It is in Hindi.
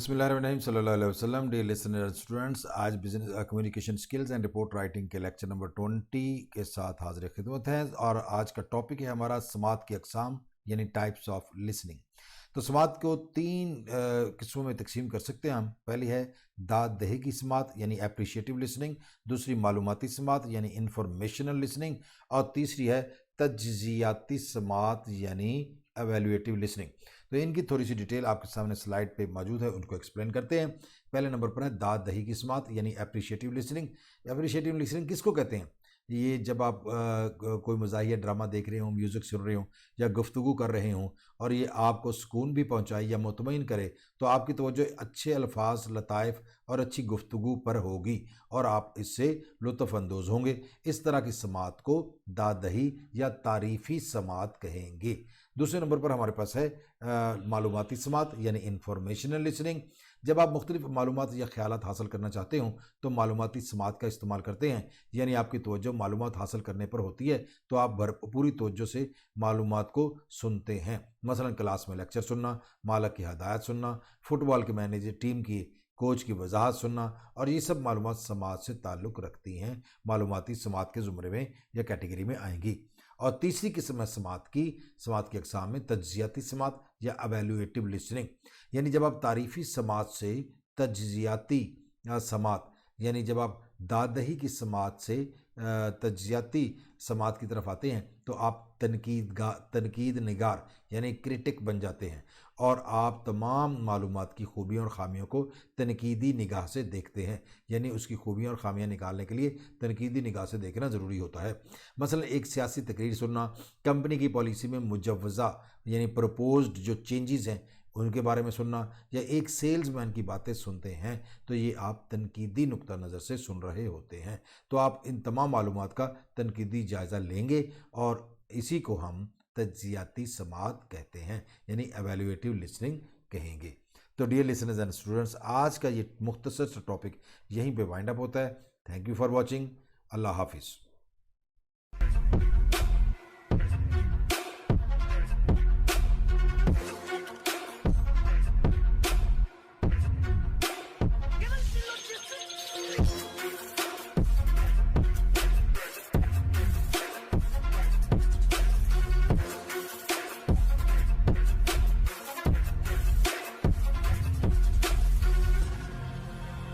बिस्मिल्लाहिर्रहमानिर्रहीम सल्लल्लाहु अलैहि वसल्लम। डियर लिसनर स्टूडेंट्स, आज business communication skills and report writing के लेक्चर नंबर 20 के साथ हाजिर खिदमत है और आज का टॉपिक है हमारा समात की अकसाम यानी टाइप्स ऑफ लिसनिंग। तो समात को तीन किस्मों में तकसीम कर सकते हैं हम। पहली है दाद दही की समात यानी एप्रिशिएटिव लिसनिंग, दूसरी मालूमाती समात यानी इंफॉर्मेशनल लिसनिंग और तीसरी है तज्जियाती समात यानी एवेल्युएटिव लिसनिंग। तो इनकी थोड़ी सी डिटेल आपके सामने स्लाइड पे मौजूद है, उनको एक्सप्लेन करते हैं। पहले नंबर पर है दाद दही की समात यानी एप्रिशिएटिव लिसनिंग। एप्रिशिएटिव लिसनिंग किसको कहते हैं? ये जब आप कोई मज़ाहिया ड्रामा देख रहे हो, म्यूज़िक सुन रहे हो या गुफ्तगू कर रहे हो और ये आपको सुकून भी पहुंचाए या मुतमईन करे तो आपकी तवज्जो अच्छे अल्फाज, लताइफ और अच्छी गुफ्तगू पर होगी और आप इससे लुत्फ़ अंदोज़ होंगे। इस तरह की समात को दाद दही या तारीफ़ी समात कहेंगे। दूसरे नंबर पर हमारे पास है मालूमाती समात यानी इंफॉर्मेशनल लिसनिंग। जब आप मुख्तलिफ मालूमात या ख्यालात हासिल करना चाहते हो तो मालूमाती समात का इस्तेमाल करते हैं, यानी आपकी तवज्जो मालूमात हासिल करने पर होती है तो आप पूरी तवज्जो से मालूमात को सुनते हैं। मसलन क्लास में लेक्चर सुनना, मालक की हदायत सुनना, फुटबॉल के मैनेजर टीम की कोच की वजाहत सुनना और ये सब मालूमात समात से ताल्लुक़ रखती हैं, मालूमाती समात के ज़ुमरे में या कैटेगरी में आएंगी। और तीसरी किस्म है समात की अक़साम में तज्जियाती समात या एवेल्युएटिव लिसनिंग, यानी जब आप तारीफ़ी समात से तज्जियाती समात यानी जब आप दाद दही की समात से तज्जियाती समात की तरफ आते हैं तो आप तनकीद निगार यानी क्रिटिक बन जाते हैं और आप तमाम मालूमात की खूबियों और ख़ामियों को तनकीदी निगाह से देखते हैं, यानी उसकी खूबियाँ और ख़ामियाँ निकालने के लिए तनकीदी निगाह से देखना ज़रूरी होता है। मसलन एक सियासी तकरीर सुनना, कंपनी की पॉलिसी में मुजव्वज़ा यानी प्रपोज्ड जो चेंजेस हैं उनके बारे में सुनना या एक सेल्समैन की बातें सुनते हैं तो ये आप तनकीदी नुक्ता नज़र से सुन रहे होते हैं। तो आप इन तमाम मालूमात का तनकीदी जायज़ा लेंगे और इसी को हम तज्जियाती समात कहते हैं यानी एवेल्युएटिव लिसनिंग कहेंगे। तो डियर लिसनर्स एंड स्टूडेंट्स, आज का ये मुख्तसर टॉपिक यहीं पे वाइंड अप होता है। Thank you for watching. अल्लाह हाफिज़।